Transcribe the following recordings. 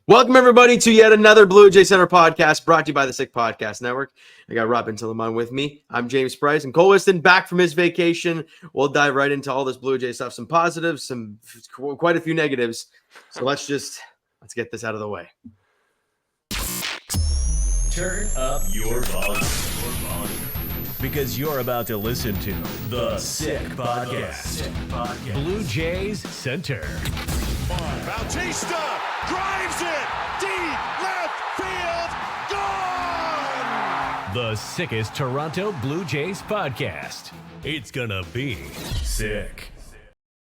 Welcome, everybody, to yet another Blue Jay Center podcast brought to you by the Sick Podcast Network. I got Robin Tillerman with me. I'm James Price, and Cole Whiston back from his vacation. We'll dive right into all this Blue Jay stuff, some positives, quite a few negatives. So let's get this out of the way. Turn up your volume. Because you're about to listen to the Sick Podcast. Blue Jays Center. Bautista drives it deep left field, gone! The sickest Toronto Blue Jays podcast. It's gonna be sick.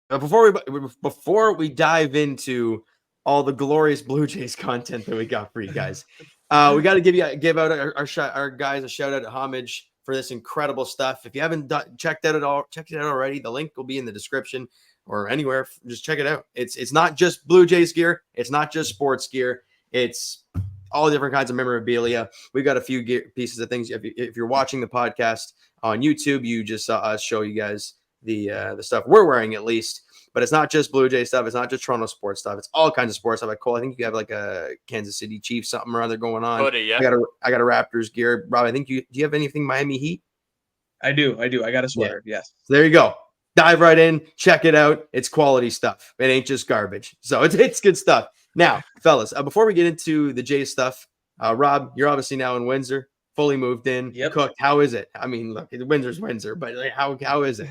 Before we dive into all the glorious Blue Jays content that we got for you guys, we got to give out our guys a shout out, a homage for this incredible stuff. If you haven't checked it out already, the link will be in the description or anywhere. Just check it out. It's not just Blue Jays gear. It's not just sports gear. It's all different kinds of memorabilia. We've got a few pieces of things. If you're watching the podcast on YouTube, you just saw us show you guys the stuff we're wearing, at least. But it's not just Blue Jay stuff. It's not just Toronto sports stuff. It's all kinds of sports stuff. Like Cole, I think you have like a Kansas City Chiefs something or other going on. Yeah. I got a Raptors gear. Rob, I think do you have anything Miami Heat? I do. I got a sweater. Yeah. Yes. So there you go. Dive right in. Check it out. It's quality stuff. It ain't just garbage. So it's good stuff. Now, fellas, before we get into the Jays stuff, Rob, you're obviously now in Windsor, fully moved in, cooked. How is it? I mean, look, Windsor's Windsor, but like, how is it?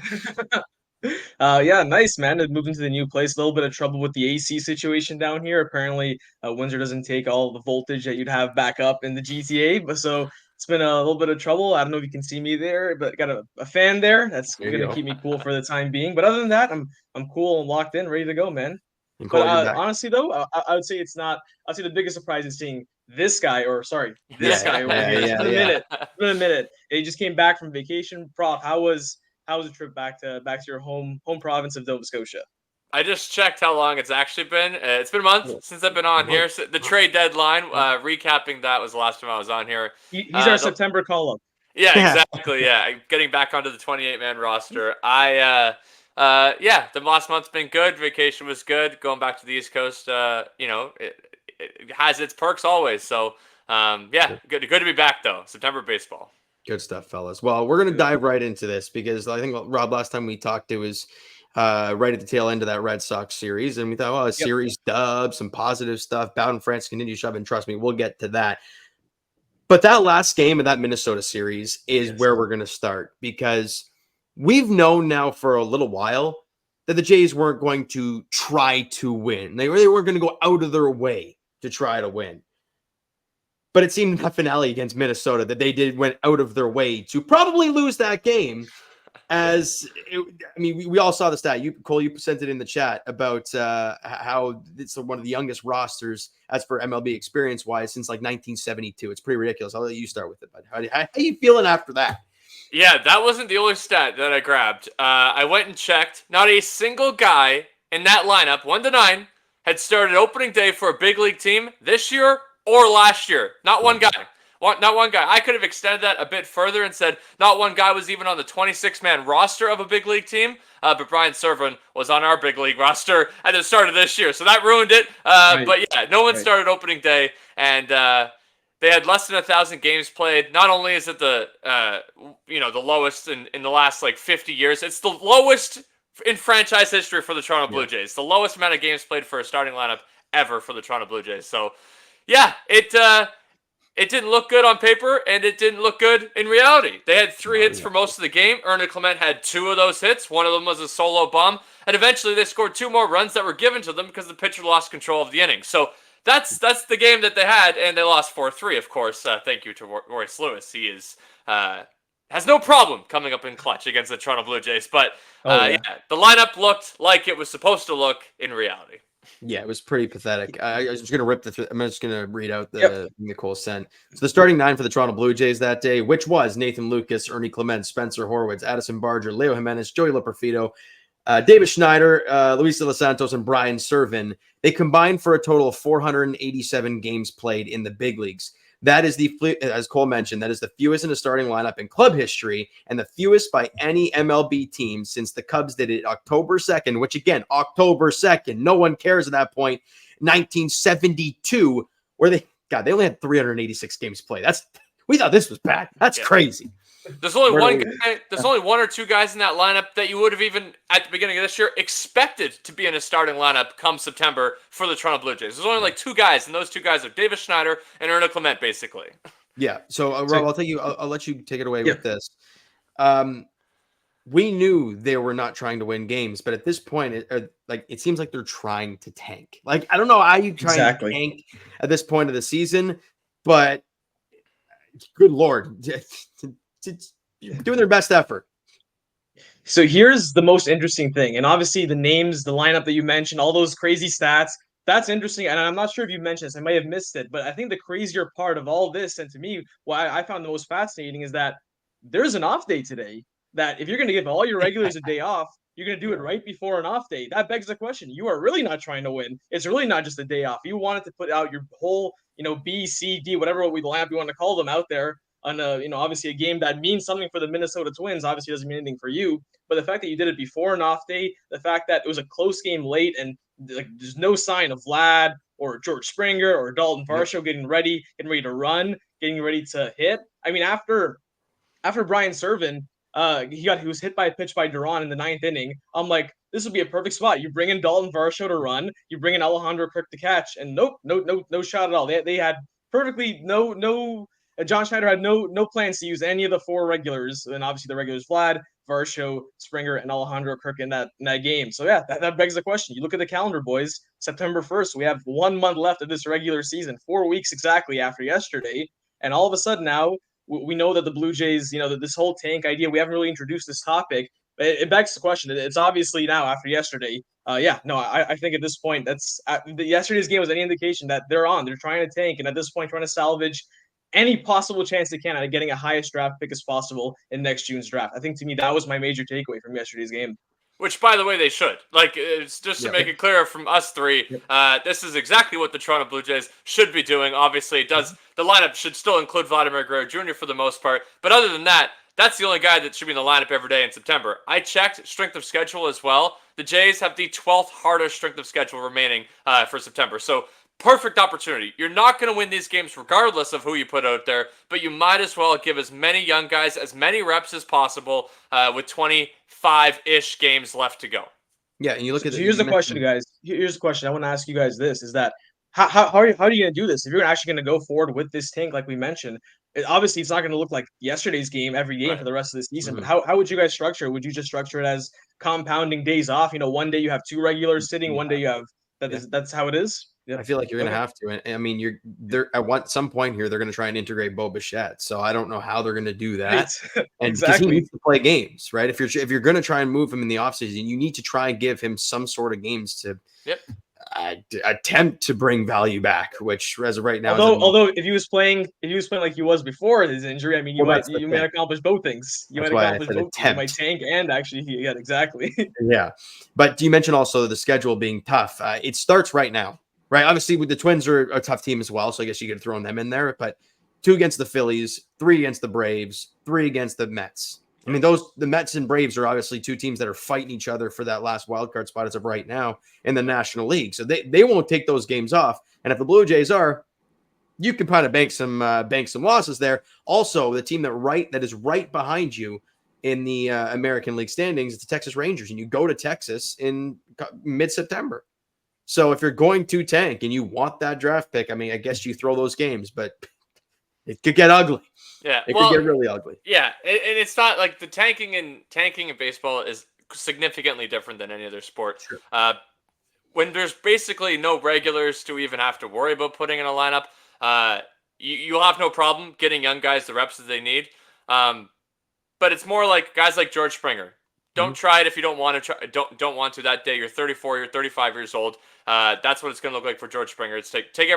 Yeah, nice, man. I moved into the new place. A little bit of trouble with the AC situation down here. Apparently, Windsor doesn't take all the voltage that you'd have back up in the GTA, but so it's been a little bit of trouble. I don't know if you can see me there, but got a fan there. That's gonna keep me cool for the time being. But other than that, I'm cool and locked in, ready to go, man. But honestly, though, I would say it's not. I'd say the biggest surprise is seeing this guy, or sorry, this guy over here. It's been a minute. He just came back from vacation. Prof, how was the trip back to your home province of Nova Scotia? I just checked how long it's actually been. It's been a month since I've been on here. So the trade deadline, recapping that was the last time I was on here. He's our September call-up. Yeah, exactly. Yeah, getting back onto the 28-man roster. The last month's been good. Vacation was good. Going back to the East Coast, it has its perks always. So, good to be back though. September baseball. Good stuff, fellas. Well, we're going to dive right into this because I think, Rob, last time we talked, it was right at the tail end of that Red Sox series. And we thought, series dub, some positive stuff. Bowden Francis continue shoving. Trust me, we'll get to that. But that last game of that Minnesota series is where we're going to start, because we've known now for a little while that the Jays weren't going to try to win. They really weren't going to go out of their way to try to win. But it seemed in that finale against Minnesota that they went out of their way to probably lose that game. We all saw the stat. Cole, you presented in the chat about how it's one of the youngest rosters as for MLB experience-wise since like 1972. It's pretty ridiculous. I'll let you start with it, bud. How are you feeling after that? Yeah, that wasn't the only stat that I grabbed. I went and checked. Not a single guy in that lineup, 1 to 9, had started opening day for a big league team this year or last year. Not one guy. Not one guy. I could have extended that a bit further and said not one guy was even on the 26-man roster of a big league team. But Brian Servan was on our big league roster at the start of this year. So that ruined it. But yeah, no one started opening day. And they had less than 1,000 games played. Not only is it the lowest in the last like 50 years, it's the lowest in franchise history for the Toronto Blue Jays. The lowest amount of games played for a starting lineup ever for the Toronto Blue Jays. So yeah, it didn't look good on paper, and it didn't look good in reality. They had 3 hits for most of the game. Ernie Clement had 2 of those hits. One of them was a solo bomb. And eventually they scored 2 more runs that were given to them because the pitcher lost control of the inning. So that's the game that they had, and they lost 4-3, of course. Thank you to Royce Lewis. He has no problem coming up in clutch against the Toronto Blue Jays. But the lineup looked like it was supposed to look in reality. Yeah, it was pretty pathetic. I'm just going to read out the Nicole sent. So the starting 9 for the Toronto Blue Jays that day, which was Nathan Lucas, Ernie Clement, Spencer Horwitz, Addison Barger, Leo Jimenez, Joey Loperfido, David Schneider, Luis de los Santos, and Brian Servan. They combined for a total of 487 games played in the big leagues. That is as Cole mentioned, that is the fewest in a starting lineup in club history and the fewest by any MLB team since the Cubs did it October 2nd, which again, October 2nd, no one cares at that point, 1972, where they only had 386 games played. We thought this was bad. That's crazy. There's only one or two guys in that lineup that you would have even at the beginning of this year expected to be in a starting lineup come September for the Toronto Blue Jays. There's only like two guys, and those two guys are Davis Schneider and Ernie Clement, basically. Yeah. So, Rob, I'll let you take it away with this. We knew they were not trying to win games, but at this point, it seems like they're trying to tank. Like, I don't know how you try to tank at this point of the season, but good Lord, doing their best effort. So here's the most interesting thing. And obviously the names, the lineup that you mentioned, all those crazy stats, that's interesting. And I'm not sure if you mentioned this, I might have missed it, but I think the crazier part of all this, and to me, what I found the most fascinating is that there's an off day today, that if you're going to give all your regulars a day off, you're going to do it right before an off day. That begs the question. You are really not trying to win. It's really not just a day off. You wanted to put out your whole, B, C, D, whatever lineup you want to call them out there on obviously a game that means something for the Minnesota Twins. Obviously doesn't mean anything for you, but the fact that you did it before an off day, the fact that it was a close game late and there's no sign of Vlad or George Springer or Dalton Varsho getting ready to run, getting ready to hit. I mean, after Brian Serven, he was hit by a pitch by Duran in the 9th inning. I'm like, this would be a perfect spot. You bring in Dalton Varsho to run, you bring in Alejandro Kirk to catch, and no shot at all. They had perfectly no. John Schneider had no plans to use any of the four regulars, and obviously the regulars Vlad, Varsho, Springer, and Alejandro Kirk in that game. So yeah, that begs the question. You look at the calendar, boys. September 1st, we have 1 month left of this regular season, 4 weeks exactly after yesterday, and all of a sudden now we know that the Blue Jays, that this whole tank idea, we haven't really introduced this topic. It begs the question. It's obviously now after yesterday. I think at this point, yesterday's game was any indication that they're trying to tank, and at this point, trying to salvage any possible chance they can out of getting a highest draft pick as possible in next June's draft. I think to me, that was my major takeaway from yesterday's game. Which, by the way, they should. It's just to make it clear from us three, this is exactly what the Toronto Blue Jays should be doing. Obviously, it does. The lineup should still include Vladimir Guerrero Jr. for the most part. But other than that, that's the only guy that should be in the lineup every day in September. I checked strength of schedule as well. The Jays have the 12th hardest strength of schedule remaining for September. So, perfect opportunity. You're not going to win these games regardless of who you put out there, but you might as well give as many young guys as many reps as possible with 25-ish games left to go. Yeah, and you look at here's the question, guys. Here's the question. I want to ask you guys this, is that how are you going to do this? If you're actually going to go forward with this tank like we mentioned, obviously it's not going to look like yesterday's game every game for the rest of the season, but how would you guys structure it? Would you just structure it as compounding days off? One day you have two regulars sitting, one day you have that's how it is? Yep. I feel like you're going to have to. And I mean, you're there at some point here, they're going to try and integrate Bo Bichette. So I don't know how they're going to do that. Right. And exactly. He needs to play games, right? If you're going to try and move him in the offseason, you need to try and give him some sort of games to attempt to bring value back, which as of right now, although if he was playing like he was before his injury, I mean, you might accomplish both things. You might accomplish both. You might tank and actually, exactly. Yeah. But you mentioned also the schedule being tough. It starts right now. Right. Obviously, the Twins are a tough team as well. So I guess you could throw them in there. But 2 against the Phillies, 3 against the Braves, 3 against the Mets. I mean, the Mets and Braves are obviously 2 teams that are fighting each other for that last wild card spot as of right now in the National League. So they won't take those games off. And if the Blue Jays are, you can kind of bank some losses there. Also, the team that is right behind you in the American League standings is the Texas Rangers. And you go to Texas in mid-September. So if you're going to tank and you want that draft pick, I mean, I guess you throw those games, but it could get ugly. Yeah, it could get really ugly. Yeah, and it's not like the tanking in baseball is significantly different than any other sport. Sure. When there's basically no regulars to even have to worry about putting in a lineup, you'll have no problem getting young guys the reps that they need. But it's more like guys like George Springer. Don't try it if you don't want to try. Don't want to that day. You're 34. You're 35 years old. That's what it's going to look like for George Springer. It's take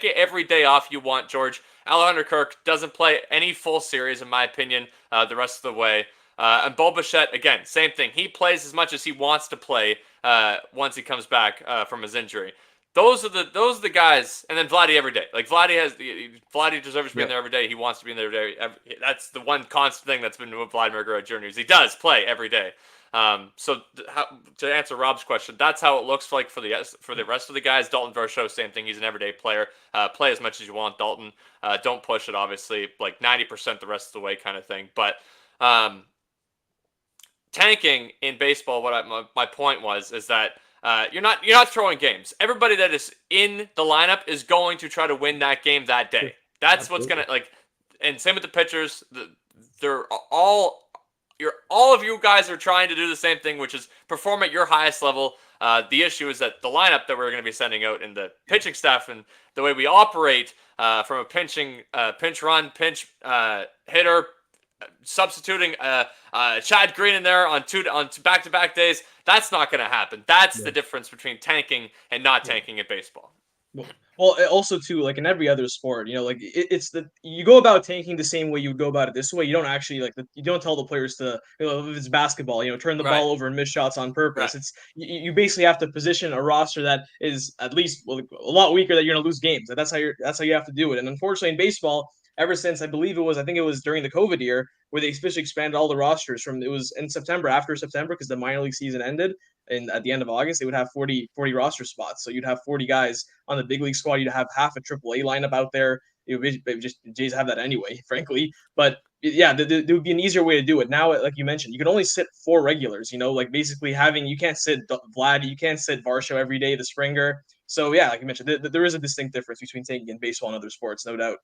every day off you want, George. Alejandro Kirk doesn't play any full series, in my opinion, the rest of the way. And Bo Bichette, again, same thing. He plays as much as he wants to play once he comes back from his injury. those are the guys, and then Vladdy every day. Like Vladdy deserves to be in there every day. He wants to be in there every day. That's the one constant thing that's been with Vladimir Guerrero Jr. is he does play every day. So to answer Rob's question, that's how it looks like for the rest of the guys. Dalton Varsho, same thing. He's an everyday player. Play as much as you want, Dalton. Don't push it, obviously, like 90% the rest of the way kind of thing. But tanking in baseball, my point is that you're not throwing games. Everybody that is in the lineup is going to try to win that game that day. That's what's gonna and same with the pitchers. They're all of you guys are trying to do the same thing, which is perform at your highest level. The issue is that the lineup that we're going to be sending out and the pitching staff and the way we operate from a pinch run, pinch hitter, substituting Chad Green in there on back-to-back days, that's not going to happen. That's the difference between tanking and not tanking in baseball. Well, also too, like in every other sport, it's you go about tanking the same way you would go about it this way. You don't actually you don't tell the players to, if it's basketball, turn the ball over and miss shots on purpose. Right. It's you basically have to position a roster that is at least a lot weaker that you're gonna lose games. That's how you have to do it. And unfortunately, in baseball, ever since I think it was during the COVID year where they especially expanded all the rosters it was in September, after September, because the minor league season ended. And at the end of August, they would have 40 roster spots. So you'd have 40 guys on the big league squad. You'd have half a AAA lineup out there. Jays have that anyway, frankly. But yeah, there would be an easier way to do it. Now, like you mentioned, you can only sit 4 regulars. Basically you can't sit Vlad, you can't sit Varsho every day, the Springer. So yeah, like you mentioned, there is a distinct difference between taking in baseball and other sports, no doubt.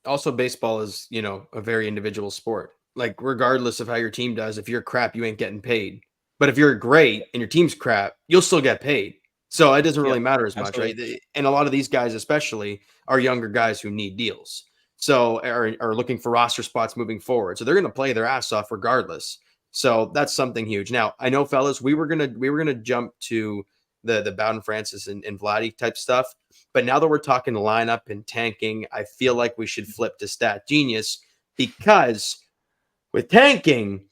Also, baseball is, a very individual sport. Like, regardless of how your team does, if you're crap, you ain't getting paid. But if you're great and your team's crap, you'll still get paid. So it doesn't really matter as much, right? And a lot of these guys, especially, are younger guys who need deals. So are looking for roster spots moving forward. So they're going to play their ass off regardless. So that's something huge. Now, I know, fellas, we were gonna jump to the Bowden Francis and Vladdy type stuff. But now that we're talking lineup and tanking, I feel like we should flip to Stat Genius, because with tanking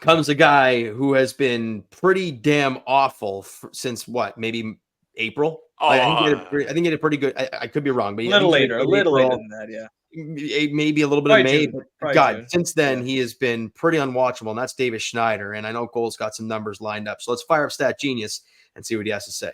comes a guy who has been pretty damn awful since maybe April. I think he did a pretty good. I could be wrong, but a little later than that, yeah. Maybe a little bit of May. But God, since then he has been pretty unwatchable, and that's Davis Schneider. And I know Cole's got some numbers lined up, so let's fire up Stat Genius and see what he has to say.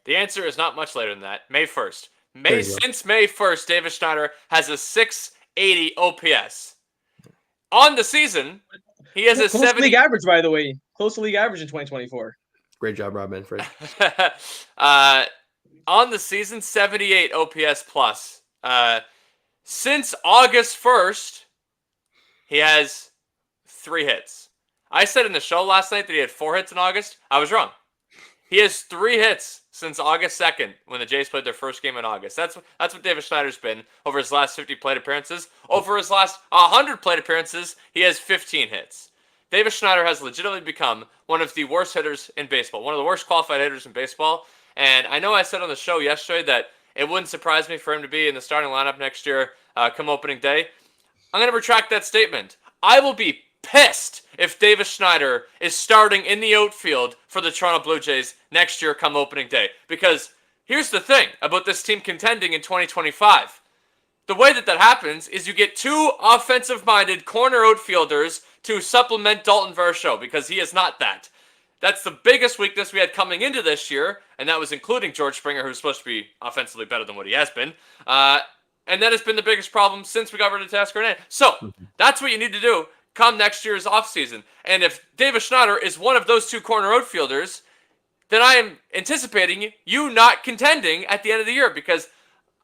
The answer is not much later than that. May 1st. Since May 1st, Davis Schneider has a 680 OPS. On the season, he has a 70 league average, by the way. Close to league average in 2024. Great job, Rob Manfred. On the season, 78 OPS plus. Since August 1st, he has 3 hits. I said in the show last night that he had 4 hits in August. I was wrong. He has 3 hits since August 2nd when the Jays played their first game in August. That's what Davis Schneider's been over his last 50 plate appearances. Over his last 100 plate appearances, he has 15 hits. Davis Schneider has legitimately become one of the worst hitters in baseball, one of the worst qualified hitters in baseball. And I know I said on the show yesterday that it wouldn't surprise me for him to be in the starting lineup next year come opening day. I'm going to retract that statement. I will be pissed if Davis Schneider is starting in the outfield for the Toronto Blue Jays next year come opening day. Because here's the thing about this team contending in 2025. The way that happens is you get 2 offensive-minded corner outfielders to supplement Dalton Varsho, because he is not that. That's the biggest weakness we had coming into this year, and that was including George Springer, who's supposed to be offensively better than what he has been. And that has been the biggest problem since we got rid of Teoscar Hernandez. So that's what you need to do come next year's offseason. And if Davis Schneider is one of those 2 corner outfielders, then I am anticipating you not contending at the end of the year, because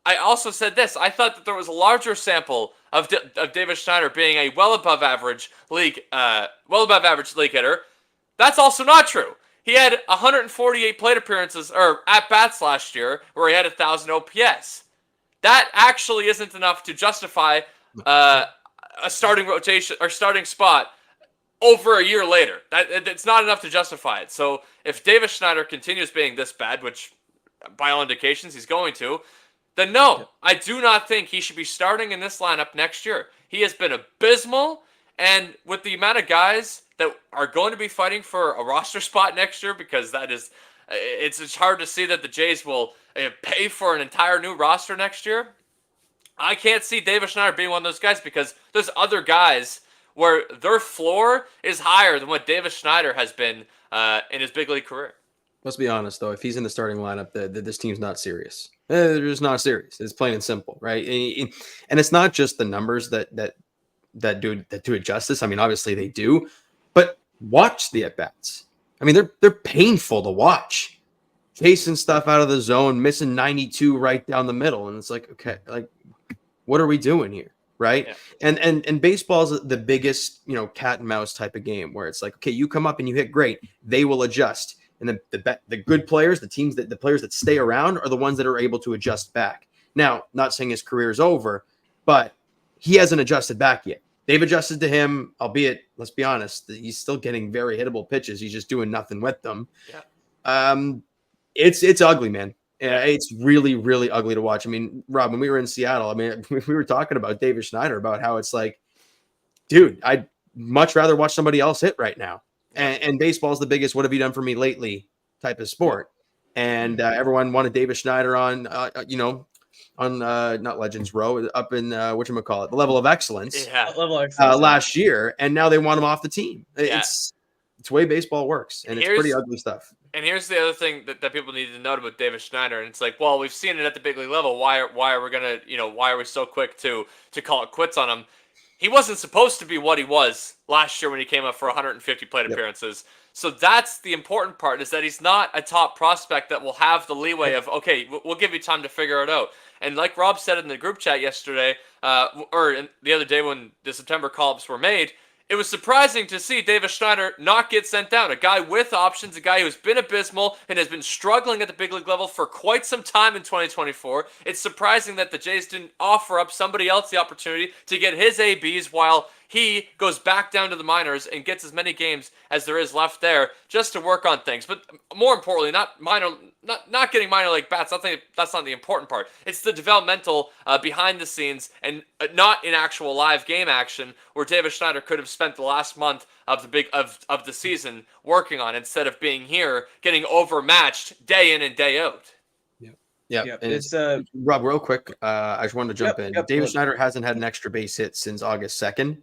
I also said this. I thought that there was a larger sample of Davis Schneider being a well above average league hitter. That's also not true. He had 148 plate appearances or at bats last year where he had 1,000 OPS. That actually isn't enough to justify a starting rotation or starting spot over a year later. It's not enough to justify it. So if Davis Schneider continues being this bad, which by all indications he's going to, then no, I do not think he should be starting in this lineup next year. He has been abysmal, and with the amount of guys that are going to be fighting for a roster spot next year, because that is, it's hard to see that the Jays will pay for an entire new roster next year. I can't see David Schneider being one of those guys because there's other guys where their floor is higher than what David Schneider has been in his big league career. Let's be honest, though. If he's in the starting lineup, this team's not serious. They're just not serious. It's plain and simple, right? And it's not just the numbers that do it justice. I mean, obviously they do, but watch the at bats. I mean, they're painful to watch. Chasing stuff out of the zone, missing 92 right down the middle, and it's like, okay, like, what are we doing here, right? Yeah. And baseball's the biggest, cat and mouse type of game where it's like, okay, you come up and you hit great, they will adjust. And the good players, the players that stay around are the ones that are able to adjust back. Now, not saying his career is over, but he hasn't adjusted back yet. They've adjusted to him, albeit, let's be honest, he's still getting very hittable pitches. He's just doing nothing with them. Yeah. It's ugly, man. Yeah, it's really, really ugly to watch. I mean, Rob, when we were in Seattle, I mean, we were talking about David Schneider, about how it's like, dude, I'd much rather watch somebody else hit right now. And baseball is the biggest "what have you done for me lately" type of sport, and everyone wanted David Schneider on, not Legends Row, up in whatchamacallit, the Level of Excellence, last year, and now they want him off the team. It's the way baseball works, and it's pretty ugly stuff. And here's the other thing that people need to note about David Schneider, and it's like, well, we've seen it at the big league level. Why are we gonna, why are we so quick to call it quits on him? He wasn't supposed to be what he was last year when he came up for 150 plate appearances. So that's the important part, is that he's not a top prospect that will have the leeway of, okay, we'll give you time to figure it out. And like Rob said in the group chat yesterday, or the other day when the September call-ups were made, it was surprising to see David Schneider not get sent down. A guy with options, a guy who's been abysmal and has been struggling at the big league level for quite some time in 2024. It's surprising that the Jays didn't offer up somebody else the opportunity to get his ABs while he goes back down to the minors and gets as many games as there is left there just to work on things. But more importantly, not getting minor league bats. I think that's not the important part. It's the developmental behind the scenes and not in actual live game action where David Schneider could have spent the last month of the season working on, instead of being here getting overmatched day in and day out. Yeah, yep. And it's Rob, real quick. I just wanted to jump in. David Schneider hasn't had an extra base hit since August 2nd.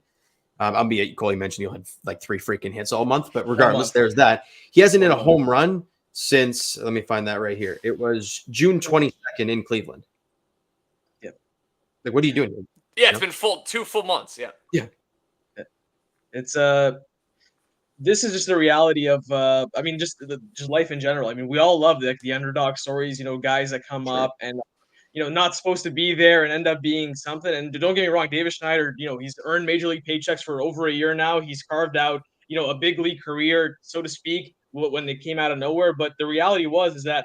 Albeit Coley mentioned he'll have like 3 freaking hits all month, but regardless, there's that. He hasn't hit a home run since, let me find that right here. It was June 22nd in Cleveland. Yep. Like, what are you doing? Yeah, it's been 2 full months. Yeah. Yeah. It's this is just the reality of I mean, just life in general. I mean, we all love the underdog stories, guys that come up and not supposed to be there and end up being something. And don't get me wrong, David Schneider, he's earned major league paychecks for over a year now. He's carved out, a big league career, so to speak, when they came out of nowhere. But the reality is that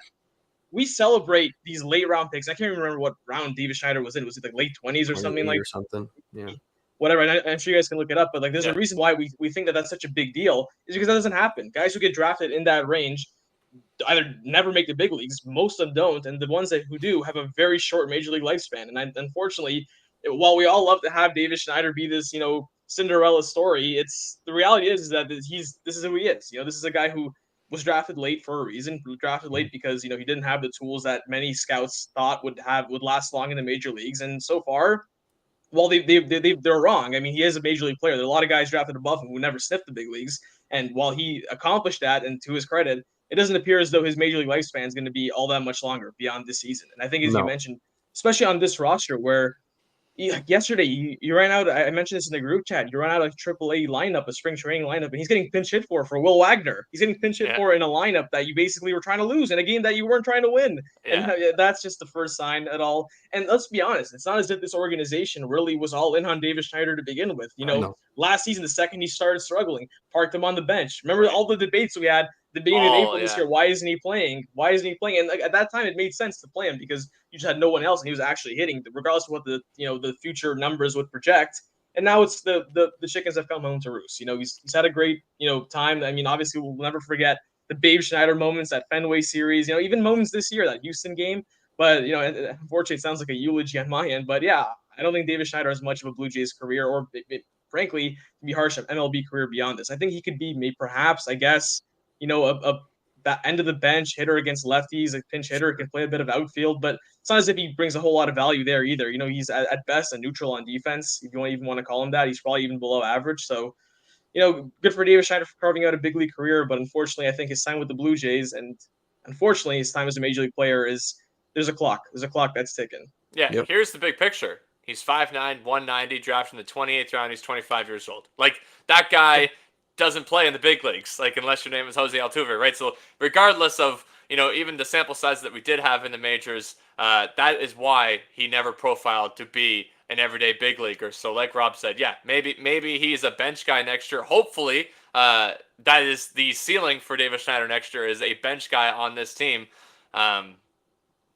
we celebrate these late round picks. I can't even remember what round David Schneider was in. Was it like late 20s or something like? Or something. Yeah. Whatever. And I'm sure you guys can look it up. But like, there's a reason why we think that that's such a big deal, is because that doesn't happen. Guys who get drafted in that range either never make the big leagues, most of them don't, and the ones who do have a very short major league lifespan. And unfortunately, while we all love to have David Schneider be this, Cinderella story, it's the reality is that this is who he is. This is a guy who was drafted late for a reason. Drafted late because he didn't have the tools that many scouts thought would last long in the major leagues. And so far, well, they're wrong. I mean, he is a major league player. There are a lot of guys drafted above him who never sniffed the big leagues. And while he accomplished that, and to his credit, it doesn't appear as though his major league lifespan is going to be all that much longer beyond this season. And I think, as you mentioned, especially on this roster where yesterday you ran out, I mentioned this in the group chat, you ran out a AAA lineup, a spring training lineup, and he's getting pinch hit for Will Wagner. He's getting pinch hit for in a lineup that you basically were trying to lose in a game that you weren't trying to win. Yeah. And that's just the first sign at all. And let's be honest, it's not as if this organization really was all in on David Schneider to begin with. Last season, the second he started struggling, parked him on the bench. Remember all the debates we had the beginning of April this year? Why isn't he playing? And at that time, it made sense to play him because you just had no one else, and he was actually hitting, regardless of what the future numbers would project. And now it's the chickens have come home to roost. He's had a great time. I mean, obviously, we'll never forget the Babe Schneider moments, that Fenway series. Even moments this year, that Houston game But unfortunately, it sounds like a eulogy on my end. But yeah, I don't think David Schneider has much of a Blue Jays career, or frankly, to be harsh, an MLB career beyond this. I think he could be maybe perhaps, I guess, a that end of the bench hitter against lefties, a pinch hitter, can play a bit of outfield, but it's not as if he brings a whole lot of value there either. He's at best a neutral on defense, if you even want to call him that. He's probably even below average. So, good for David Schneider for carving out a big league career, but unfortunately, I think his time with the Blue Jays and unfortunately his time as a major league player is there's a clock. There's a clock that's ticking. Yeah, Yep. here's the big picture. He's 5'9", 190, drafted in the 28th round. He's 25 years old. Like, that guy doesn't play in the big leagues, like, unless your name is Jose Altuve, right? So regardless of, even the sample size that we did have in the majors, that is why he never profiled to be an everyday big leaguer. So like Rob said, yeah, maybe he's a bench guy next year. Hopefully, that is the ceiling for David Schneider next year, is a bench guy on this team.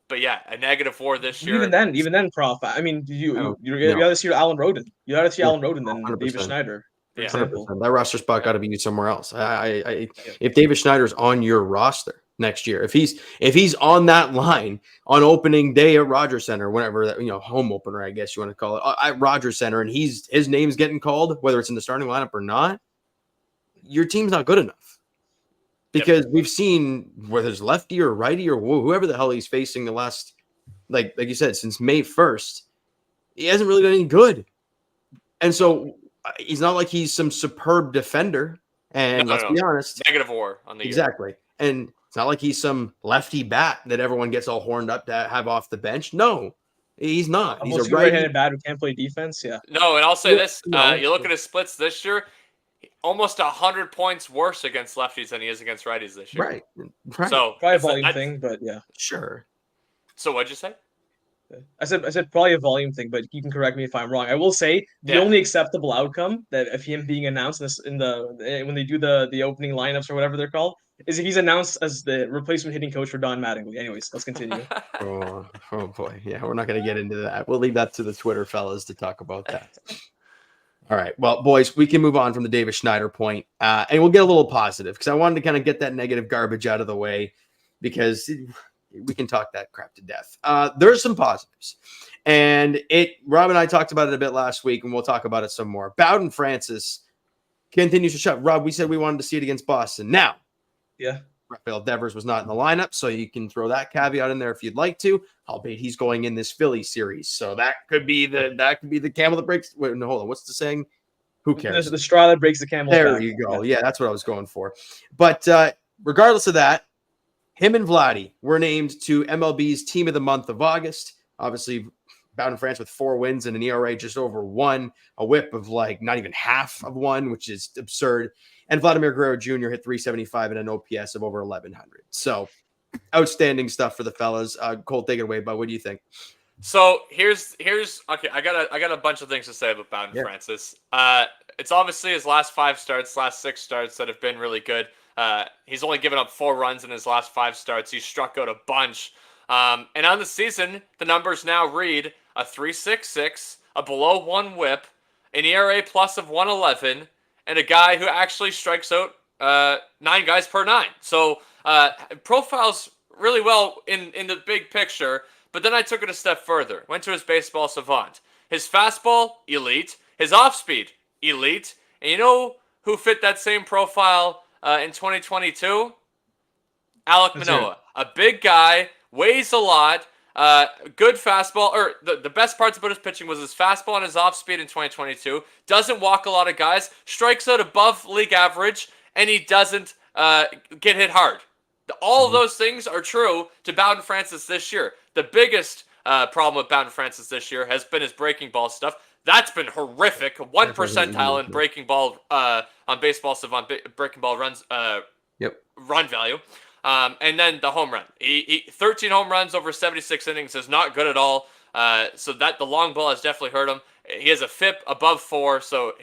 But yeah, a -4 this year. Even then, Prof. I mean, you'd rather see Alan Roden. You'd rather see Alan Roden than 100%. David Schneider, for Yeah. example. 100%. That roster spot got to be somewhere else. If David Schneider's on your roster next year, if he's on that line on opening day at Rogers Center, whenever that home opener, I guess you want to call it, at Rogers Center, and his name's getting called, whether it's in the starting lineup or not, your team's not good enough. Because we've seen whether it's lefty or righty or whoever the hell he's facing the last, like you said, since May 1st, he hasn't really done any good. And so he's not like he's some superb defender. And let's be honest, -4 on the year. Exactly. And it's not like he's some lefty bat that everyone gets all horned up to have off the bench. No, he's not. He's a right-handed bat who can't play defense. Yeah. No, and I'll say this: No. you look at his splits this year. Almost 100 points worse against lefties than he is against righties this year. Right. So Probably a volume thing, but yeah. Sure. So what'd you say? I said probably a volume thing, but you can correct me if I'm wrong. I will say the only acceptable outcome that of him being announced when they do the opening lineups or whatever they're called is if he's announced as the replacement hitting coach for Don Mattingly. Anyways, let's continue. Oh boy. Yeah, we're not going to get into that. We'll leave that to the Twitter fellas to talk about that. All right. Well, boys, we can move on from the David Schneider point, and we'll get a little positive because I wanted to kind of get that negative garbage out of the way because we can talk that crap to death. There's some positives, and Rob and I talked about it a bit last week, and we'll talk about it some more. Bowden Francis continues to shut. Rob, we said we wanted to see it against Boston. Now, yeah, Rafael Devers was not in the lineup, so you can throw that caveat in there if you'd like to. Albeit he's going in this Philly series, so that could be the camel that breaks. Wait, no, hold on. What's the saying? Who cares? The straw that breaks the camel's back. There you go. Yeah, that's what I was going for. But regardless of that, him and Vladdy were named to MLB's Team of the Month of August. Obviously, Bowden Francis with 4 wins and an ERA just over 1, a whip of like not even half of 1, which is absurd. And Vladimir Guerrero Jr. hit 375 and an OPS of over 1,100. So outstanding stuff for the fellas. Cole, take it away, bud. What do you think? So here's okay. I got a bunch of things to say about Bowden Francis. It's obviously his last 6 starts that have been really good. He's only given up 4 runs in his last 5 starts. He struck out a bunch. And on the season, the numbers now read a 3.66, a below 1 whip, an ERA plus of 1.11, and a guy who actually strikes out 9 guys per 9. So profiles really well in the big picture. But then I took it a step further. Went to his baseball savant. His fastball, elite. His off-speed, elite. And you know who fit that same profile in 2022? Alek Manoah. A big guy, weighs a lot, good fastball. Or the best parts about his pitching was his fastball and his off-speed in 2022. Doesn't walk a lot of guys. Strikes out above league average. And he doesn't get hit hard. All of those things are true to Bowden Francis this year. The biggest problem with Bowden Francis this year has been his breaking ball stuff. That's been horrific. 1 percentile in breaking ball on Baseball Savant breaking ball runs run value. And then the home run. He 13 home runs over 76 innings is not good at all. So that the long ball has definitely hurt him. He has a FIP above 4, so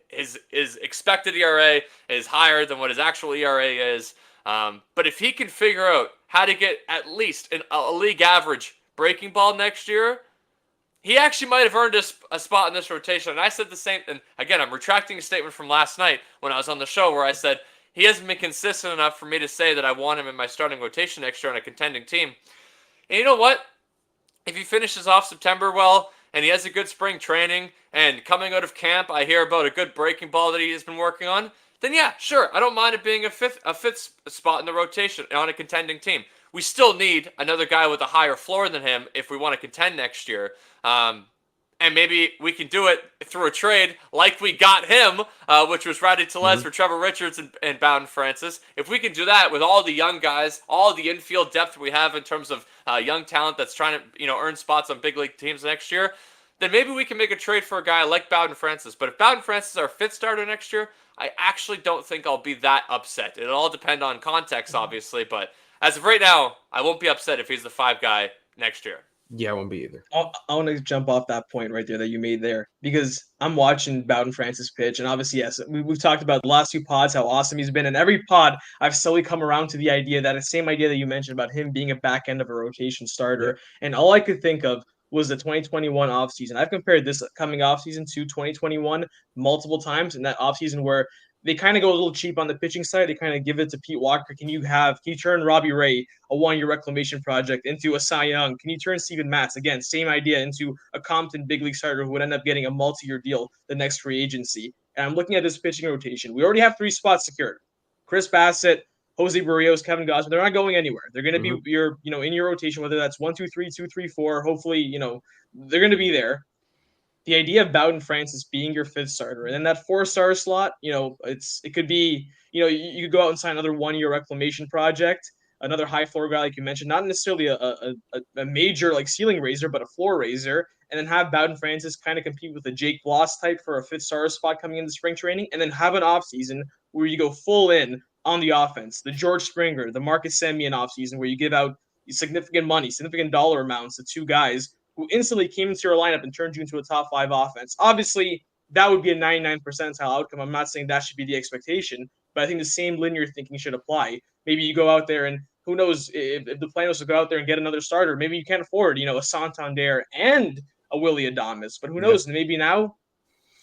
his expected ERA is higher than what his actual ERA is. But if he can figure out how to get at least a league average breaking ball next year, he actually might have earned a spot in this rotation. And I said the same. And again, I'm retracting a statement from last night when I was on the show where I said he hasn't been consistent enough for me to say that I want him in my starting rotation next year on a contending team. And you know what? if he finishes off September well and he has a good spring training and coming out of camp, I hear about a good breaking ball that he has been working on, then yeah, sure, I don't mind it being a fifth spot in the rotation on a contending team. We still need another guy with a higher floor than him if we want to contend next year. And maybe we can do it through a trade like we got him, which was Rowdy Tellez for Trevor Richards and Bowden Francis. If we can do that with all the young guys, all the infield depth we have in terms of young talent that's trying to earn spots on big league teams next year, then maybe we can make a trade for a guy like Bowden Francis. But if Bowden Francis is our fifth starter next year, I actually don't think I'll be that upset. It'll all depend on context, obviously, but as of right now, I won't be upset if he's the 5 guy next year. Yeah, I won't be either. I want to jump off that point right there that you made there, because I'm watching Bowden Francis pitch, and obviously, yes, we've talked about the last few pods how awesome he's been, and every pod I've slowly come around to the idea, that same idea that you mentioned about him being a back end of a rotation starter, and all I could think of was the 2021 offseason. I've compared this coming offseason to 2021 multiple times, in that offseason where they kind of go a little cheap on the pitching side. They kind of give it to Pete Walker. Can you turn Robbie Ray, a 1-year reclamation project, into a Cy Young? Can you turn Steven Matz, again, same idea, into a Compton big league starter who would end up getting a multi-year deal the next free agency? And I'm looking at this pitching rotation. We already have 3 spots secured. Chris Bassett, Jose Barrios, Kevin Gausman, they're not going anywhere. They're going to be in your rotation, whether that's 1, 2, 3, 2, 3, 4. Hopefully, they're going to be there. The idea of Bowden Francis being your 5th starter, and then that 4-star slot, it could be, you could go out and sign another 1-year reclamation project, another high floor guy like you mentioned, not necessarily a major like ceiling raiser, but a floor raiser, and then have Bowden Francis kind of compete with a Jake Bloss type for a 5th starter spot coming into spring training, and then have an offseason where you go full in on the offense, the George Springer, the Marcus Semien offseason, where you give out significant money, significant dollar amounts to 2 guys who instantly came into your lineup and turned you into a top 5 offense. Obviously, that would be a 99 percentile outcome. I'm not saying that should be the expectation, but I think the same linear thinking should apply. Maybe you go out there and who knows if the plan was to go out there and get another starter. Maybe you can't afford, a Santander and a Willy Adames, but who knows? Maybe now,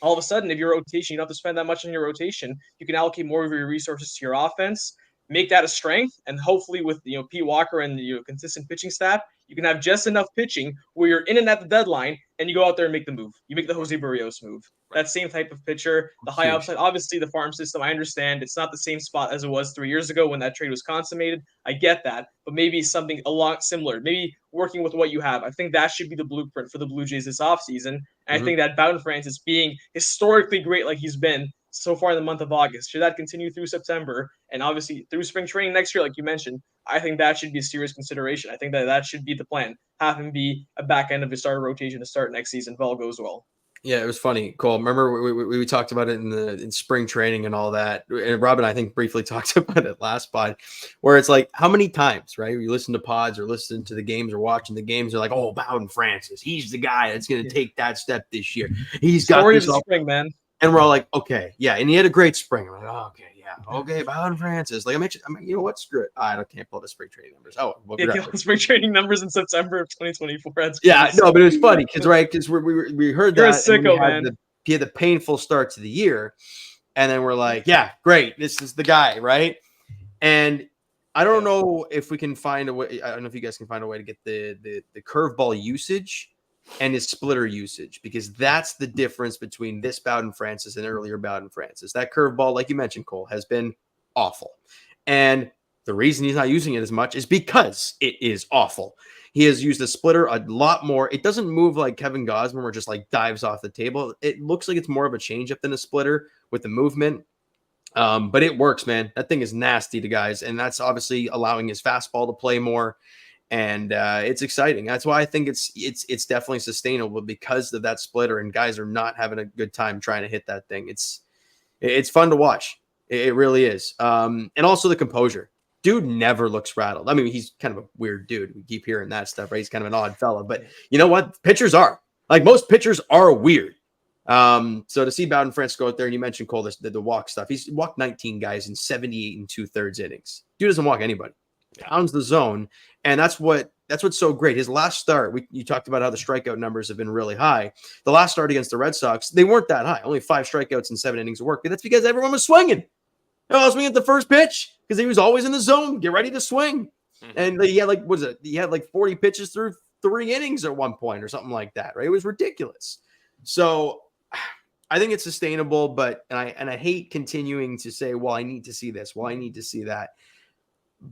all of a sudden, if your rotation, you don't have to spend that much on your rotation. You can allocate more of your resources to your offense, make that a strength, and hopefully with Pete Walker and the consistent pitching staff, you can have just enough pitching where you're in and at the deadline, and you go out there and make the move. You make the Jose Barrios move. That same type of pitcher, the high upside. Obviously, the farm system, I understand it's not the same spot as it was 3 years ago when that trade was consummated. I get that, but maybe something a lot similar. Maybe working with what you have. I think that should be the blueprint for the Blue Jays this offseason. And I think that Bowden Francis being historically great like he's been so far in the month of August, should that continue through September and obviously through spring training next year, like you mentioned, I think that should be a serious consideration. I think that should be the plan. Have him be a back end of his starter rotation to start next season if all goes well. Yeah, it was funny, Cole. Remember we talked about it in spring training and all that. And Rob and I think briefly talked about it last pod, where it's like, how many times, right? You listen to pods or listen to the games or watching the games, they're like, oh, Bowden Francis, he's the guy that's going to take that step this year. He's got Story this of the spring, man. And we're all like, okay, yeah. And he had a great spring. I'm like, oh, okay, yeah. Okay, Bowden Francis. Like, you know what? Screw it. I can't pull the spring training numbers. Oh, well, spring training numbers in September of 2024. That's yeah, no, but it was funny because we heard You're that. A sicko, man. He had the painful start to the year, and then we're like, yeah, great. This is the guy, right? And I don't know if we can find a way. I don't know if you guys can find a way to get the curveball usage and his splitter usage, because that's the difference between this Bowden Francis and earlier Bowden Francis. That curveball, like you mentioned, Cole, has been awful. And the reason he's not using it as much is because it is awful. He has used the splitter a lot more. It doesn't move like Kevin Gausman where it just like dives off the table. It looks like it's more of a changeup than a splitter with the movement. But it works, man. That thing is nasty to guys. And that's obviously allowing his fastball to play more. And it's exciting. That's why I think it's definitely sustainable, because of that splitter, and guys are not having a good time trying to hit that thing. It's fun to watch. It really is. And also the composure. Dude never looks rattled. I mean, he's kind of a weird dude. We keep hearing that stuff, right? He's kind of an odd fella. But you know what? Pitchers are. Like, most pitchers are weird. So to see Bowden Francis go out there, and you mentioned, Cole, the walk stuff. He's walked 19 guys in 78 2/3 innings. Dude doesn't walk anybody. Pounds the zone, and that's what's so great. His last start, you talked about how the strikeout numbers have been really high. The last start against the Red Sox, they weren't that high. Only 5 strikeouts in 7 innings of work. But that's because everyone was swinging. I was swinging at the first pitch because he was always in the zone. Get ready to swing. And he had like 40 pitches through 3 innings at one point or something like that, right? It was ridiculous. So I think it's sustainable, but I hate continuing to say, well, I need to see this, well, I need to see that.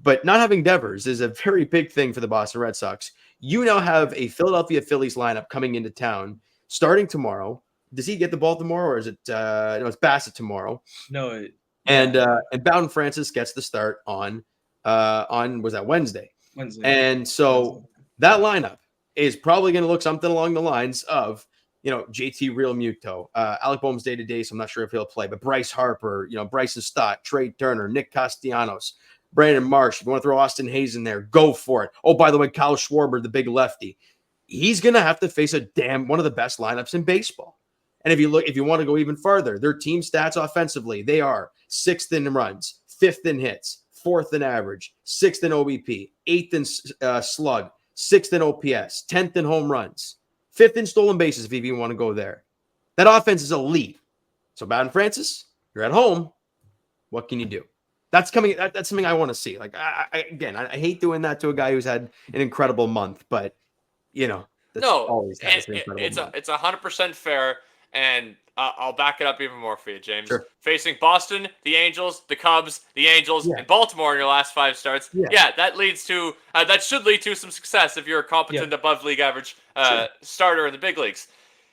But not having Devers is a very big thing for the Boston Red Sox. You now have a Philadelphia Phillies lineup coming into town starting tomorrow. Does he get the ball tomorrow, or is it no? It's Bassett tomorrow. No, And Bowden Francis gets the start on was that Wednesday? Wednesday. And so that lineup is probably going to look something along the lines of, JT Real Muto, Alec Boehm's day to day, so I'm not sure if he'll play, but Bryce Harper, Bryson Stott, Trey Turner, Nick Castellanos, Brandon Marsh. If you want to throw Austin Hayes in there, go for it. Oh, by the way, Kyle Schwarber, the big lefty, he's going to have to face one of the best lineups in baseball. And if you want to go even further, their team stats offensively, they are 6th in runs, 5th in hits, 4th in average, 6th in OBP, 8th in slug, 6th in OPS, 10th in home runs, 5th in stolen bases, if you even want to go there. That offense is elite. So Bowden Francis, you're at home. What can you do? That's coming. That's something I want to see. Like I hate doing that to a guy who's had an incredible month, but that's always had an incredible month. It's 100% fair, and I'll back it up even more for you, James. Sure. Facing Boston, the Angels, the Cubs, the Angels, and Baltimore in your last 5 starts. Yeah, that should lead to some success if you're a competent above league average starter in the big leagues.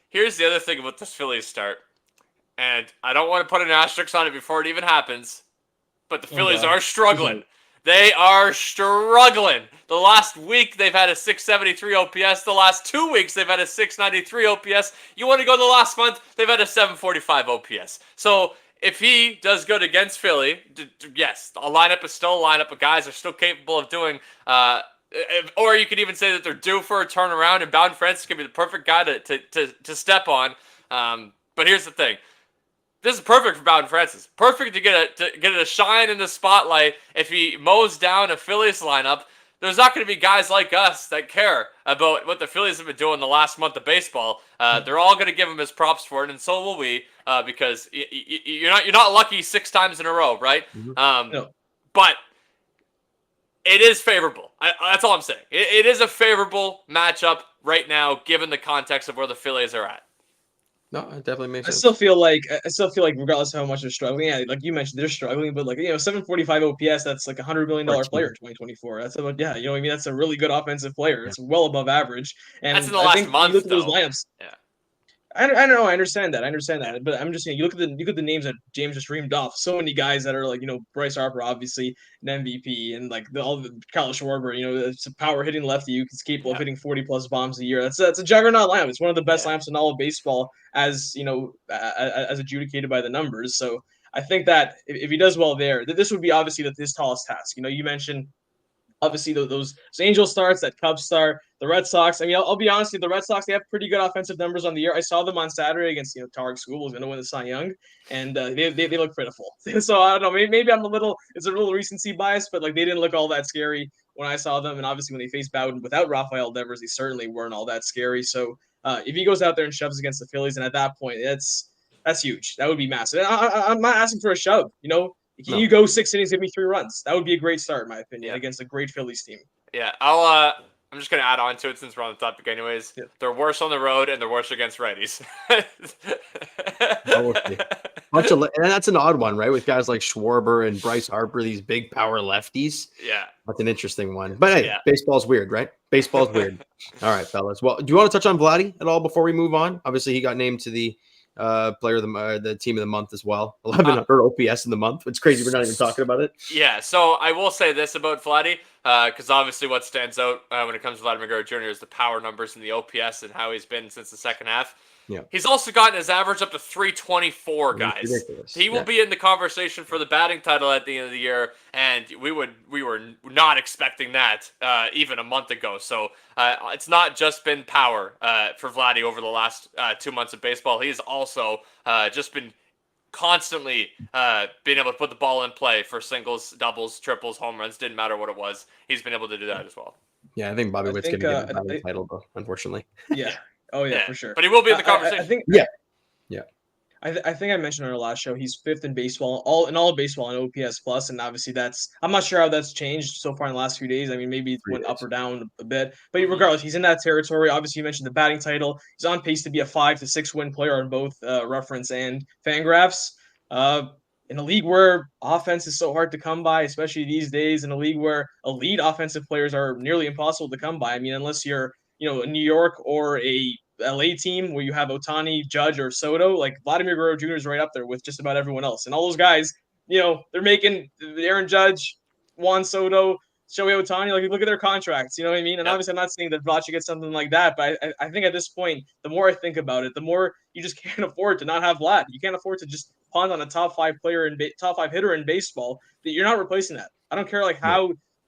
Here's the other thing about this Phillies start, and I don't want to put an asterisk on it before it even happens. But the Phillies are struggling. They are struggling. The last week, they've had a 673 OPS. The last 2 weeks, they've had a 693 OPS. You want to go the last month, they've had a 745 OPS. So if he does good against Philly, yes, a lineup is still a lineup of guys are still capable of doing, or you could even say that they're due for a turnaround, and Bowden Francis can be the perfect guy to step on. But here's the thing. This is perfect for Bowden Francis. Perfect to get a shine in the spotlight. If he mows down a Phillies lineup, there's not going to be guys like us that care about what the Phillies have been doing the last month of baseball. They're all going to give him his props for it, and so will we, because you're not lucky 6 times in a row, right? No. But it is favorable. That's all I'm saying. It is a favorable matchup right now, given the context of where the Phillies are at. No, it definitely makes sense. I still feel like regardless of how much they're struggling, like you mentioned, they're struggling, but 745 OPS, that's like $100 million player in 2024. That's about what I mean? That's a really good offensive player. It's well above average. And that's in the last month, you look at those though. lineups. Yeah. I know, I understand that. But I'm just saying, you look at the names that James just reamed off. So many guys that are Bryce Harper, obviously an MVP, and all the Kyle Schwarber. It's a power hitting lefty who's capable of hitting 40+ bombs a year. That's a juggernaut lineup. It's one of the best lineups in all of baseball, as as adjudicated by the numbers. So I think that if he does well there, this would be obviously his tallest task. You mentioned obviously those Angels starts, that Cubs start, the Red Sox. I mean, I'll be honest with you, the Red Sox, they have pretty good offensive numbers on the year. I saw them on Saturday against Tarek Skubal, who's going to win the Cy Young, and they look pitiful. So I don't know, maybe it's a little recency bias, but they didn't look all that scary when I saw them. And obviously when they faced Bowden without Rafael Devers, they certainly weren't all that scary. So if he goes out there and shoves against the Phillies, and at that point, that's huge. That would be massive. I'm not asking for a shove, Can you go 6 innings, give me 3 runs? That would be a great start, in my opinion, against a great Phillies team. Yeah, I'm just gonna add on to it since we're on the topic, anyways. Yeah. They're worse on the road, and they're worse against righties. And that's an odd one, right? With guys like Schwarber and Bryce Harper, these big power lefties. Yeah, that's an interesting one. But hey, baseball's weird, right? Baseball's weird. All right, fellas. Well, do you want to touch on Vladdy at all before we move on? Obviously, he got named to the player of the team of the month as well. 1100 OPS in the month. It's crazy we're not even talking about it. Yeah, so I will say this about Vladdy, because obviously what stands out when it comes to Vladimir Guerrero Jr. is the power numbers and the OPS and how he's been since the second half. Yeah. He's also gotten his average up to 324, guys. Ridiculous. He will be in the conversation for the batting title at the end of the year, and we were not expecting that even a month ago. So it's not just been power for Vladdy over the last 2 months of baseball. He's also just been constantly being able to put the ball in play for singles, doubles, triples, home runs. Didn't matter what it was. He's been able to do that as well. Yeah, I think Bobby Witt's going to get the batting title, though, unfortunately. Yeah. Oh, yeah, for sure. But he will be in the conversation. I think I mentioned on our last show he's fifth in baseball, all of baseball in OPS plus, and obviously I'm not sure how that's changed so far in the last few days. I mean, maybe it 3 went up days. or down a bit, but Mhm. regardless, he's in that territory. Obviously, you mentioned the batting title. He's on pace to be a 5 to 6 win player on both reference and Fangraphs. Uh, in a league where offense is so hard to come by, especially these days, in a league where elite offensive players are nearly impossible to come by. I mean, unless you're New York or a LA team where you have Otani, Judge, or Soto, like Vladimir Guerrero Jr. is right up there with just about everyone else. And all those guys, they're making Aaron Judge, Juan Soto, Shohei Otani, like look at their contracts, you know what I mean? And Yep. obviously I'm not saying that Vlad should get something like that, but I think at this point, the more I think about it, the more you just can't afford to not have Vlad. You can't afford to just punt on a top 5 player and top 5 hitter in baseball that you're not replacing that. I don't care I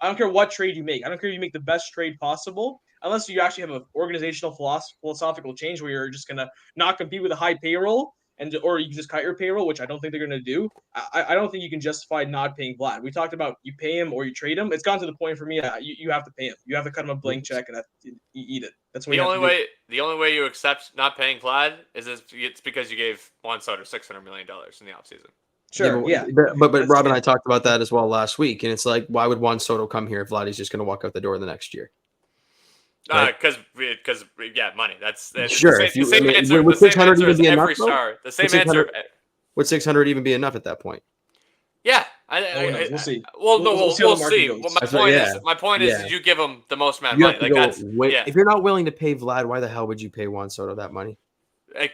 don't care what trade you make. I don't care if you make the best trade possible, unless you actually have an organizational philosophical change where you're just gonna not compete with a high payroll or you can just cut your payroll, which I don't think they're gonna do. I don't think you can justify not paying Vlad. We talked about you pay him or you trade him. It's gone to the point for me. You have to pay him. You have to cut him a blank check and you eat it. That's what The you have only to do. way the only way you accept not paying Vlad is it's because you gave Juan Soto $600 million in the offseason. Sure, yeah. But That's Rob and yeah. I talked about that as well last week, and it's like, why would Juan Soto come here if Vladdy's just going to walk out the door the next year? Right? Because yeah, money. That's Sure. the If you, I same mean, answer. would The same 600 answer even as be enough, every though? star. The same Would answer. 600, would 600 even be enough at that point? Yeah. Who knows? We'll see. Well, no, We'll see how we'll the market see. goes. Well, That's what, yeah. my point is Yeah. you give them the most amount of You money. have to Like go, that's wait. If you're not willing to pay Vlad, why the hell would you pay Juan Soto that money?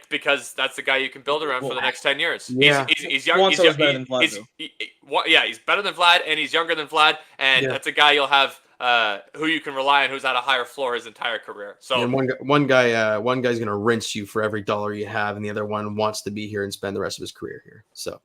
Because that's the guy you can build around for the next 10 years. Yeah. He's young. Juan He's Soto's young. better than Vlad, though. He's better than Vlad, and he's younger than Vlad, and Yeah. that's a guy you'll have who you can rely on, who's at a higher floor his entire career. So And one guy's going to rinse you for every dollar you have, and the other one wants to be here and spend the rest of his career here. So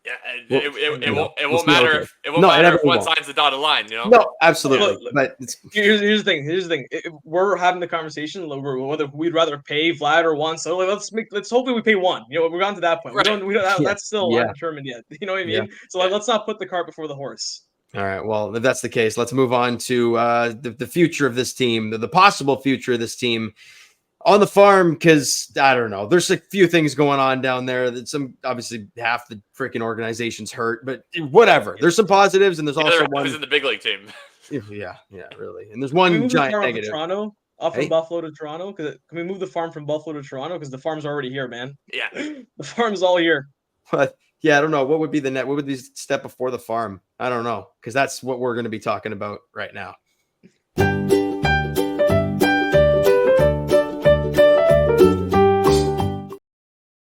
yeah, Well, it we'll won't see how matter it if goes. No, it if definitely one won't. signs the dotted line. No, absolutely. Look, But Here's the thing. Here's the thing. We're having the conversation whether we'd rather pay Vlad or Juan Soto. Let's hopefully we pay one. We're gone to that point. Right. We don't yeah, that's still yeah, undetermined yet. You know what I yeah. mean? So Yeah. let's not put the cart before the horse. All right. Well, if that's the case, let's move on to the future of this team, the possible future of this team on the farm, because I don't know. There's a few things going on down there. That some obviously half the freaking organization's hurt, but whatever. There's some positives, and there's The also other half one. is in the big league team. Yeah, really. And there's Can we one move the giant farm negative. Toronto up Hey? from Buffalo to Toronto? Can we move the farm from Buffalo to Toronto? Because the farm's already here, man. Yeah. The farm's all here. But yeah, I don't know. What would be the net? What would be the step before the farm? I don't know, because that's what we're going to be talking about right now.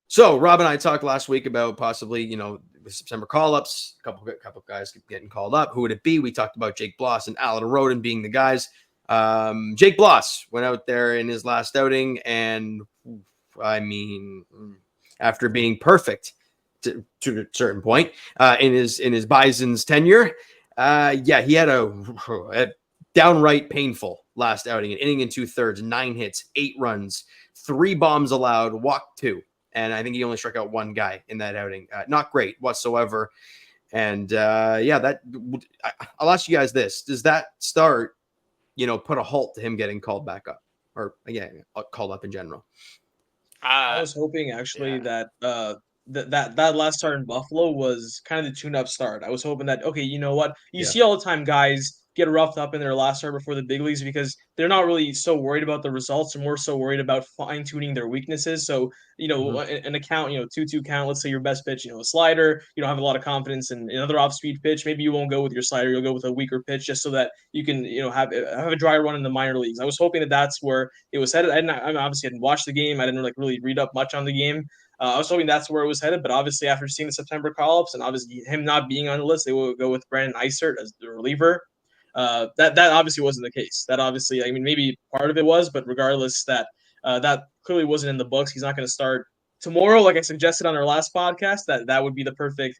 So Rob and I talked last week about possibly, September call-ups, a couple guys getting called up. Who would it be? We talked about Jake Bloss and Alan Roden being the guys. Jake Bloss went out there in his last outing, and I mean, after being perfect to a certain point in his Bison's tenure, he had a downright painful last outing, an inning and 2/3, 9 hits, 8 runs, 3 bombs allowed, walked 2. And I think he only struck out 1 guy in that outing. Not great whatsoever. And I'll ask you guys this: does that start, put a halt to him getting called back up, or called up in general? I was hoping actually that that last start in Buffalo was kind of the tune-up start. I was hoping that, okay, you know what? You see all the time guys get roughed up in their last start before the big leagues because they're not really so worried about the results. They're more so worried about fine-tuning their weaknesses. So, an account, 2-2 count, let's say your best pitch, a slider, you don't have a lot of confidence in another off-speed pitch. Maybe you won't go with your slider. You'll go with a weaker pitch just so that you can, have a dry run in the minor leagues. I was hoping that that's where it was headed. I obviously hadn't watched the game. I didn't really read up much on the game. I was hoping that's where it was headed, but obviously after seeing the September call-ups and obviously him not being on the list, they will go with Brandon Eisert as the reliever. That obviously wasn't the case. That obviously, I mean, maybe part of it was, but regardless, that clearly wasn't in the books. He's not going to start tomorrow, like I suggested on our last podcast. That would be the perfect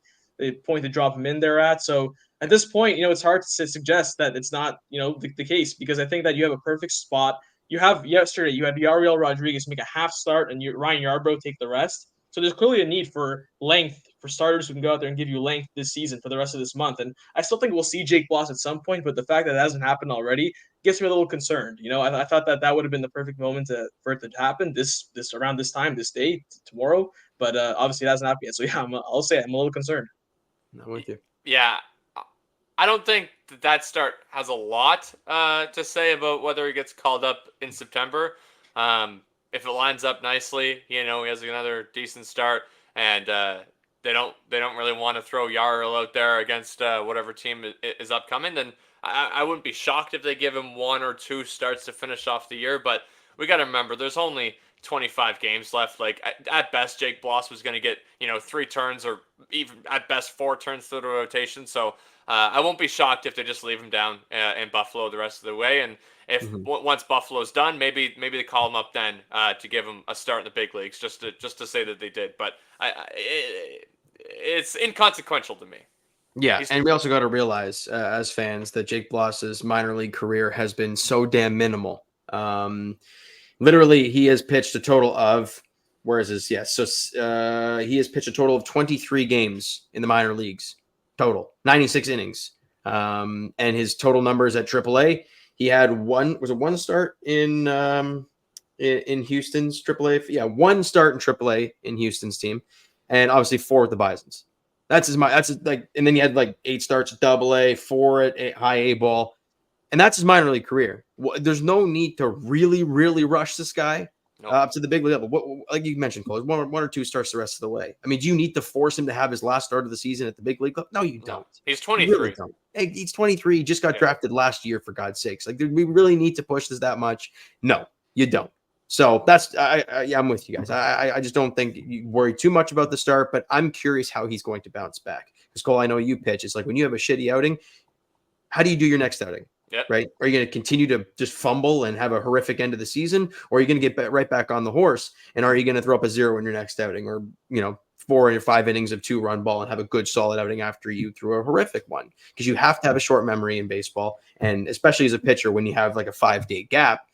point to drop him in there at. So at this point, it's hard to suggest that it's not, the case, because I think that you have a perfect spot. You had Yariel Rodriguez make a half start and Ryan Yarbrough take the rest. So there's clearly a need for length for starters who can go out there and give you length this season for the rest of this month. And I still think we'll see Jake Bloss at some point, but the fact that it hasn't happened already gets me a little concerned. I thought that would have been the perfect moment for it to happen this around this time, this day, tomorrow. But obviously it hasn't happened yet. So yeah, I'll say I'm a little concerned. I'm with you. Yeah, I don't think that start has a lot to say about whether he gets called up in September. If it lines up nicely, he has another decent start, and they don't really want to throw Yarrell out there against whatever team is upcoming, then I wouldn't be shocked if they give him 1 or 2 starts to finish off the year. But we got to remember, there's only 25 games left. Like at best, Jake Bloss was going to get 3 turns, or even at best 4 turns through the rotation. So I won't be shocked if they just leave him down in Buffalo the rest of the way. And if once Buffalo's done, maybe they call him up then to give him a start in the big leagues, just to say that they did. But it's inconsequential to me. Yeah, and we also got to realize as fans that Jake Bloss's minor league career has been so damn minimal. Literally, he has pitched a total of, where is this? Yes, so he has pitched a total of 23 games in the minor leagues, total 96 innings, and his total numbers at AAA. He had one start in Houston's AAA. Yeah, 1 start in AAA in Houston's team, and obviously 4 with the Bisons. And then he had like 8 starts at AA, 4 at high A ball, and that's his minor league career. There's no need to really, really rush this guy up to the big league level. Like you mentioned, Cole, one or 2 starts the rest of the way. I mean, do you need to force him to have his last start of the season at the big league level? No, you don't. He's 23. You really don't. Hey, he's 23. He just got drafted last year, for God's sakes. Like, do we really need to push this that much? No, you don't. So I'm with you guys. I just don't think you worry too much about the start, but I'm curious how he's going to bounce back. Because Cole, I know you pitch. It's like when you have a shitty outing, how do you do your next outing? Yep. Right? Are you going to continue to just fumble and have a horrific end of the season, or are you going to get right back on the horse? And are you going to throw up a 0 in your next outing, or 4 or 5 innings of 2-run ball and have a good solid outing after you threw a horrific one? Because you have to have a short memory in baseball, and especially as a pitcher, when you have like a 5-day gap,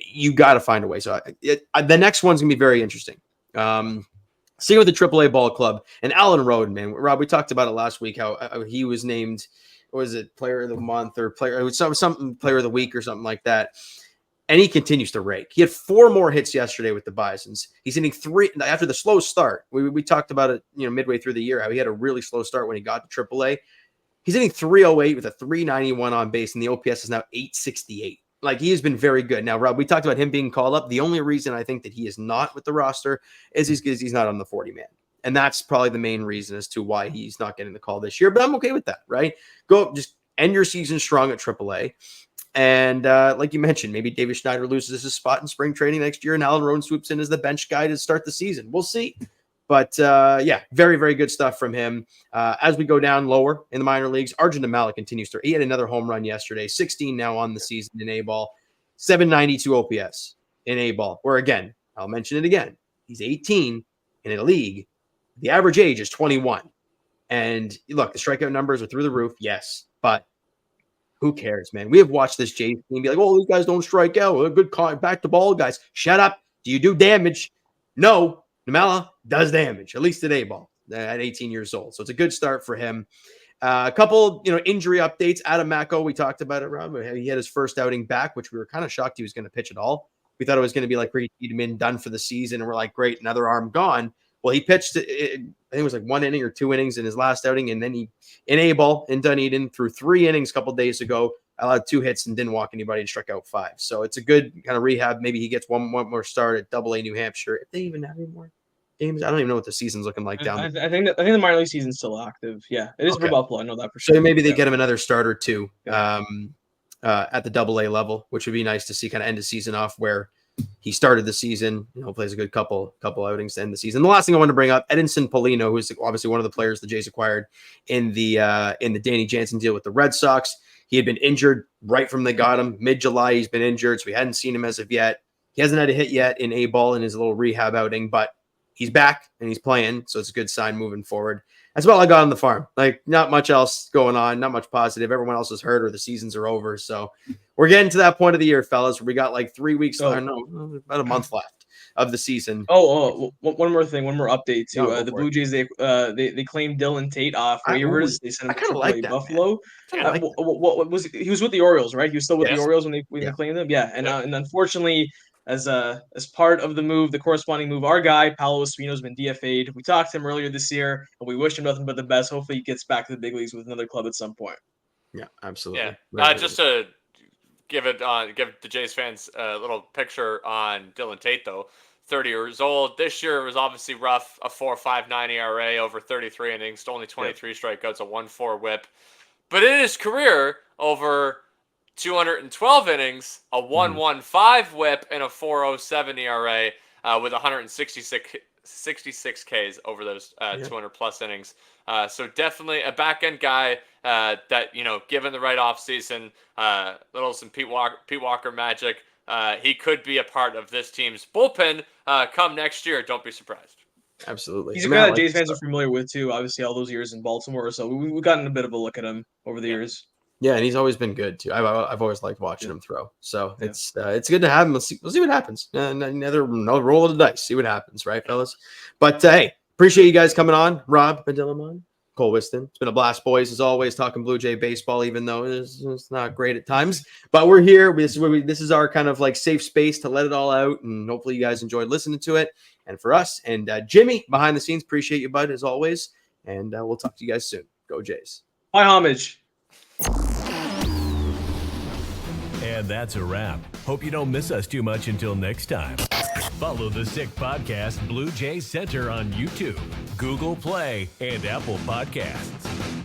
you got to find a way. So the next one's gonna be very interesting. Seeing with the AAA ball club and Alan Roden, man, Rob, we talked about it last week, how he was named, was it player of the month or something player of the week or something like that. And he continues to rake. He had 4 more hits yesterday with the Bisons. He's hitting 3 after the slow start. We talked about it, midway through the year, how he had a really slow start when he got to AAA. He's hitting 308 with a 391 on base, and the OPS is now 868. Like, he has been very good. Now, Rob, we talked about him being called up. The only reason I think that he is not with the roster is he's not on the 40-man. And that's probably the main reason as to why he's not getting the call this year. But I'm okay with that, right? Go just end your season strong at AAA. And like you mentioned, maybe David Schneider loses his spot in spring training next year, and Alan Roden swoops in as the bench guy to start the season. We'll see. But yeah, very, very good stuff from him. As we go down lower in the minor leagues, Arjun Malik continues to. He had another home run yesterday, 16 now on the season in A-ball, 792 OPS in A-ball. Where again, I'll mention it again, he's 18 in a league. The average age is 21. And look, the strikeout numbers are through the roof, yes, but who cares, man? We have watched this Jays team be like, oh, these guys don't strike out. We're good back to ball guys. Shut up. Do you do damage? No. Namala does damage, at least at A-ball at 18 years old. So it's a good start for him. A couple, injury updates. Adam Macko, we talked about it, Rob. He had his first outing back, which we were kind of shocked he was going to pitch at all. We thought it was going to be like Ricky Tiedemann done for the season, and we're like, great, another arm gone. Well, he pitched, I think it was like 1 inning or 2 innings in his last outing, and then he, in A-ball in Dunedin, threw 3 innings a couple days ago, allowed 2 hits and didn't walk anybody and struck out 5. So it's a good kind of rehab. Maybe he gets one more start at AA New Hampshire. If they even have any more games, I don't even know what the seas's looking like down there. I think the minor league season's still active. Yeah, it is for Buffalo. I know that for sure. So maybe they get him another start or 2 at the AA level, which would be nice to see, kind of end the season off where he started the season, plays a good couple outings to end the season. The last thing I want to bring up, Edinson Polino, who's obviously one of the players the Jays acquired in the Danny Jansen deal with the Red Sox. He had been injured right from they got him. Mid-July, he's been injured, so we hadn't seen him as of yet. He hasn't had a hit yet in A-ball in his little rehab outing, but he's back and he's playing, so it's a good sign moving forward. That's all I got on the farm. Like, not much else going on, not much positive. Everyone else is hurt or the seasons are over. So we're getting to that point of the year, fellas, where we got like 3 weeks, about a month left of the season. One more thing, one more update too. No, go The for it. Blue Jays they claimed Dylan Tate off waivers. They sent I him to kind of like AAA that, Buffalo. man. I kinda like that. What was he was with the Orioles, right? He was still with the Yes. Orioles when they Yeah. claimed him. Yeah, and unfortunately, as part of the move, the corresponding move, our guy Paolo Espino's been DFA'd. We talked to him earlier this year, and we wish him nothing but the best. Hopefully, he gets back to the big leagues with another club at some point. Yeah, absolutely. Yeah. Just to give the Jays fans a little picture on Dylan Tate, though. 30 years old. This year was obviously rough. A 4.59 ERA over 33 innings, only 23 strikeouts, a 1.4 WHIP. But in his career, over 212 innings, a 1.15 WHIP, and a 4.07 ERA with 166 Ks over those 200 plus innings. So definitely a back end guy that, given the right offseason, some Pete Walker magic, he could be a part of this team's bullpen come next year. Don't be surprised. Absolutely. He's a guy that Jays fans are familiar with too. Obviously, all those years in Baltimore, so we've gotten a bit of a look at him over the years. Yeah, and he's always been good too. I've always liked watching him throw. So it's good to have him. We'll see what happens. Another roll of the dice. See what happens, right, fellas? But hey, appreciate you guys coming on. Rob Bendilamon, Cole Whiston. It's been a blast, boys, as always, talking Blue Jay baseball, even though it's not great at times. But we're here. This is our kind of like safe space to let it all out, and hopefully you guys enjoyed listening to it. And for us and Jimmy behind the scenes, appreciate you, bud, as always. And we'll talk to you guys soon. Go Jays. Bye, homage. And that's a wrap. Hope you don't miss us too much until next time. Follow the Sick Podcast Blue Jays Center on YouTube, Google Play, and Apple Podcasts.